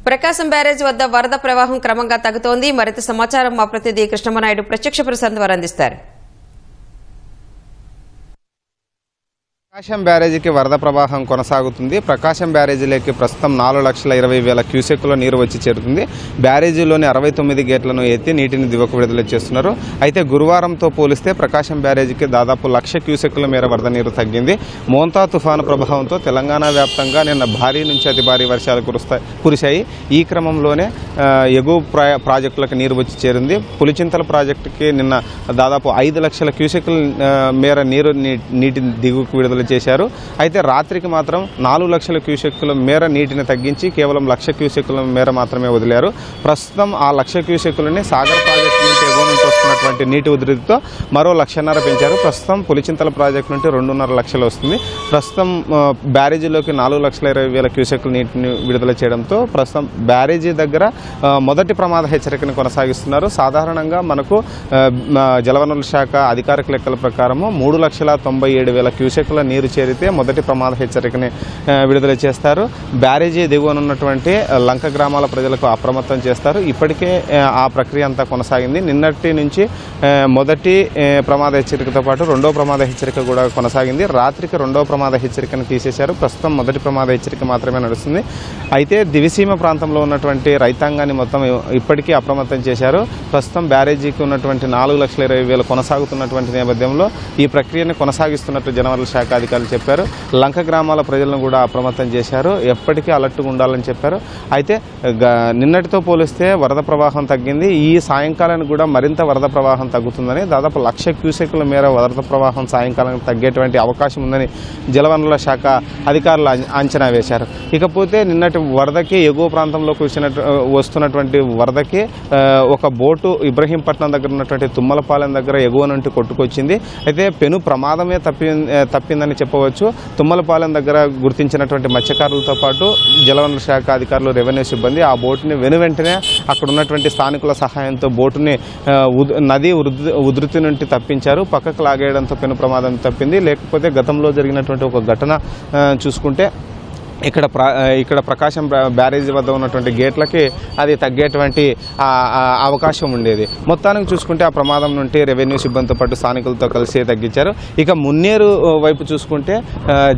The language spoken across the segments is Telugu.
ప్రకాశం బ్యారేజ్ వద్ద వరద ప్రవాహం క్రమంగా తగ్గుతోంది. మరింత సమాచారం మా ప్రతినిధి కృష్ణమనాయుడు ప్రత్యక్ష ప్రసారం ద్వారా అందిస్తారు. ప్రకాశం బ్యారేజీకి వరద ప్రవాహం కొనసాగుతుంది. ప్రకాశం బ్యారేజీలోకి ప్రస్తుతం 4,20,000 క్యూసెక్కుల నీరు వచ్చి చేరుతుంది. బ్యారేజీలోని 69 గేట్లను ఎత్తి నీటిని దిగువకు విడుదల చేస్తున్నారు. అయితే గురువారంతో పోలిస్తే ప్రకాశం బ్యారేజీకి దాదాపు 1,00,000 క్యూసెక్కుల మేర వరద నీరు తగ్గింది. మోంతా తుఫాను ప్రభావంతో తెలంగాణ వ్యాప్తంగా నిన్న భారీ నుంచి అతి భారీ వర్షాలు కురిశాయి. ఈ క్రమంలోనే ఎగువ ప్రాజెక్టులకు నీరు వచ్చి చేరింది. పులిచింతల ప్రాజెక్టుకి నిన్న దాదాపు 5,00,000 క్యూసెక్కుల మేర నీటిని దిగువకు విడుదల చేశారు. అయితే రాత్రికి మాత్రం 4,00,000 క్యూసెక్కుల మేర నీటిని తగ్గించి కేవలం 1,00,000 క్యూసెక్కుల మేర మాత్రమే వదిలారు. ప్రస్తుతం ఆ 1,00,000 క్యూసెక్కులని సాగర్ ప్రాజెక్టు నుంచి ఎగువ నుంచి వస్తున్నటువంటి నీటి ఉధృతితో మరో 1,50,000 పెంచారు. ప్రస్తుతం పులిచింతల ప్రాజెక్టు నుండి 2.5 లక్షలు వస్తుంది. ప్రస్తుతం బ్యారేజీలోకి 4,20,000 క్యూసెక్కుల నీటిని విడుదల చేయడంతో ప్రస్తుతం బ్యారేజీ దగ్గర మొదటి ప్రమాద హెచ్చరికను కొనసాగిస్తున్నారు. సాధారణంగా మనకు జలవనరుల శాఖ అధికారిక లెక్కల ప్రకారము 3,97,000 క్యూసెక్కుల నీరు చేరితే మొదటి ప్రమాద హెచ్చరికని విడుదల చేస్తారు. బ్యారేజీ దిగువనున్నటువంటి లంక గ్రామాల ప్రజలకు అప్రమత్తం చేస్తారు. ఇప్పటికే ఆ ప్రక్రియ అంతా కొనసాగింది. నిన్నటి నుంచి మొదటి ప్రమాద హెచ్చరికతో పాటు రెండో ప్రమాద హెచ్చరిక కూడా కొనసాగింది. రాత్రికి రెండో ప్రమాద హెచ్చరికను తీసేశారు. ప్రస్తుతం మొదటి ప్రమాద హెచ్చరిక మాత్రమే నడుస్తుంది. అయితే దివిసీమ ప్రాంతంలో ఉన్నటువంటి రైతాంగాన్ని మొత్తం ఇప్పటికీ అప్రమత్తం చేశారు. ప్రస్తుతం బ్యారేజీకి ఉన్నటువంటి 4,20,000 కొనసాగుతున్నటువంటి నేపథ్యంలో ఈ ప్రక్రియను కొనసాగిస్తున్నట్టు జలవనరుల శాఖ అధికారులు చెప్పారు. లంక గ్రామాల ప్రజలను కూడా అప్రమత్తం చేశారు. ఎప్పటికీ అలర్ట్గా ఉండాలని చెప్పారు. అయితే నిన్నటితో పోలిస్తే వరద ప్రవాహం తగ్గింది. ఈ సాయంకాలానికి కూడా మరింత వరద ప్రవాహం తగ్గుతుందని, దాదాపు 1,00,000 క్యూసెక్కుల మేర వరద ప్రవాహం సాయంకాలానికి తగ్గేటువంటి అవకాశం ఉందని జలవనరుల శాఖ అధికారులు అంచనా వేశారు. ఇకపోతే నిన్నటి వరదకి ఎగువ ప్రాంతంలో వస్తున్నటువంటి వరదకి ఒక బోటు ఇబ్రహీంపట్నం దగ్గర ఉన్నటువంటి తుమ్మలపాలెం దగ్గర ఎగువ నుండి కొట్టుకొచ్చింది. అయితే పెను ప్రమాదమే తప్పిందని చెప్పవచ్చు. తుమ్మలపాలెం దగ్గర గుర్తించినటువంటి మత్స్యకారులతో పాటు జలవనరుల శాఖ అధికారులు, రెవెన్యూ సిబ్బంది ఆ బోటుని వెంటనే అక్కడ ఉన్నటువంటి స్థానికుల సహాయంతో బోటుని నది ఉధృతి నుండి తప్పించారు. పక్కకు లాగేయడంతో పెను ప్రమాదం తప్పింది. లేకపోతే గతంలో జరిగినటువంటి ఒక ఘటన చూసుకుంటే ఇక్కడ ప్రకాశం బ్యారేజీ వద్ద ఉన్నటువంటి గేట్లకి అది తగ్గేటువంటి అవకాశం ఉండేది. మొత్తానికి చూసుకుంటే ఆ ప్రమాదం నుండి రెవెన్యూ సిబ్బందితో పాటు స్థానికులతో కలిసి తగ్గించారు. ఇక మున్నేరు వైపు చూసుకుంటే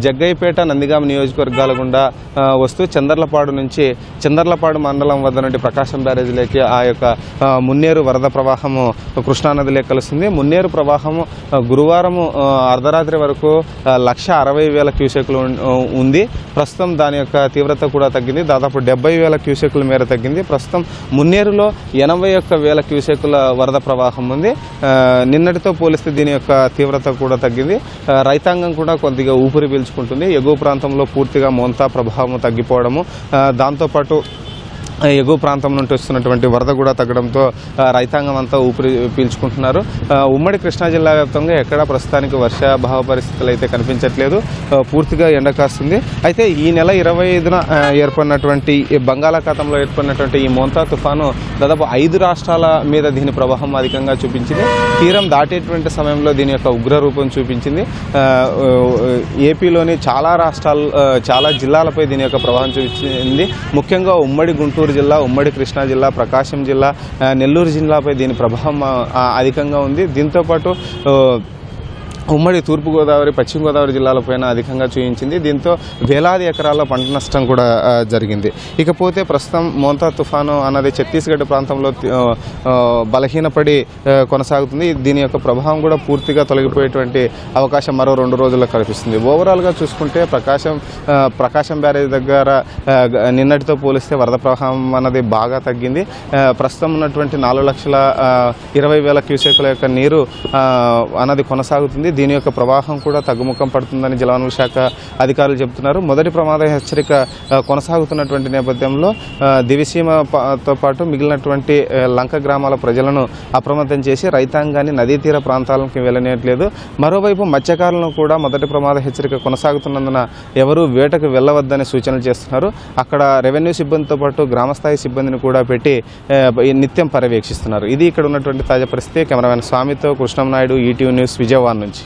జగ్గయ్యపేట, నందిగామ నియోజకవర్గాల గుండా వస్తూ చందర్లపాడు మండలం వద్ద నుండి ప్రకాశం బ్యారేజీలోకి ఆ యొక్క మున్నేరు వరద ప్రవాహము కృష్ణానదిలోకి కలుస్తుంది. మున్నేరు ప్రవాహము గురువారం అర్ధరాత్రి వరకు 1,60,000 క్యూసెక్లు ఉంది. ప్రస్తుతం దాని యొక్క తీవ్రత కూడా తగ్గింది. దాదాపు 70,000 క్యూసెక్కుల మేర తగ్గింది. ప్రస్తుతం మున్నేరులో 81,000 క్యూసెక్కుల వరద ప్రవాహం ఉంది. నిన్నటితో పోలిస్తే దీని యొక్క తీవ్రత కూడా తగ్గింది. రైతాంగం కూడా కొద్దిగా ఊపిరి పీల్చుకుంటుంది. ఎగువ ప్రాంతంలో పూర్తిగా మోంతా ప్రభావం తగ్గిపోవడము, దాంతోపాటు ఎగువ ప్రాంతం నుండి వస్తున్నటువంటి వరద కూడా తగ్గడంతో రైతాంగం అంతా ఊపిరి పీల్చుకుంటున్నారు. ఉమ్మడి కృష్ణా జిల్లా వ్యాప్తంగా ఎక్కడా ప్రస్తుతానికి వర్షాభావ పరిస్థితులు అయితే కనిపించట్లేదు. పూర్తిగా ఎండ కాస్తుంది. అయితే ఈ నెల 25న ఏర్పడినటువంటి బంగాళాఖాతంలో ఏర్పడినటువంటి ఈ మోంతా తుఫాను దాదాపు 5 రాష్ట్రాల మీద దీని ప్రభావం అధికంగా చూపించింది. తీరం దాటేటువంటి సమయంలో దీని యొక్క ఉగ్రరూపం చూపించింది. ఏపీలోని చాలా జిల్లాలపై దీని యొక్క ప్రభావం చూపించింది. ముఖ్యంగా ఉమ్మడి గుంటూరు జిల్లా, ఉమ్మడి కృష్ణా జిల్లా, ప్రకాశం జిల్లా, నెల్లూరు జిల్లాపై దీని ప్రభావం అధికంగా ఉంది. దీంతోపాటు ఉమ్మడి తూర్పుగోదావరి, పశ్చిమ గోదావరి జిల్లాలపైన అధికంగా చూపించింది. దీంతో వేలాది ఎకరాల పంట నష్టం కూడా జరిగింది. ఇకపోతే ప్రస్తుతం మోంతా తుఫాను అన్నది ఛత్తీస్గఢ్ ప్రాంతంలో బలహీనపడి కొనసాగుతుంది. దీని యొక్క ప్రభావం కూడా పూర్తిగా తొలగిపోయేటువంటి అవకాశం మరో 2 రోజుల్లో కనిపిస్తుంది. ఓవరాల్గా చూసుకుంటే ప్రకాశం బ్యారేజ్ దగ్గర నిన్నటితో పోలిస్తే వరద ప్రవాహం అన్నది బాగా తగ్గింది. ప్రస్తుతం ఉన్నటువంటి 4,20,000 క్యూసెక్కుల యొక్క నీరు అన్నది కొనసాగుతుంది. దీని యొక్క ప్రవాహం కూడా తగ్గుముఖం పడుతుందని జలవనరుల శాఖ అధికారులు చెబుతున్నారు. మొదటి ప్రమాద హెచ్చరిక కొనసాగుతున్నటువంటి నేపథ్యంలో దివిసీమతో పాటు మిగిలినటువంటి లంక గ్రామాల ప్రజలను అప్రమత్తం చేసి రైతాంగాన్ని నదీ తీర ప్రాంతాలకు వెళ్ళనేట్లేదు. మరోవైపు మత్స్యకారులను కూడా మొదటి ప్రమాద హెచ్చరిక కొనసాగుతున్నందున ఎవరూ వేటకు వెళ్ళవద్దని సూచనలు చేస్తున్నారు. అక్కడ రెవెన్యూ సిబ్బందితో పాటు గ్రామస్థాయి సిబ్బందిని కూడా పెట్టి నిత్యం పర్యవేక్షిస్తున్నారు. ఇది ఇక్కడ ఉన్నటువంటి తాజా పరిస్థితి. కెమెరామెన్ స్వామితో కృష్ణంనాయుడు, ఈటీవీ న్యూస్, విజయవాడ నుంచి.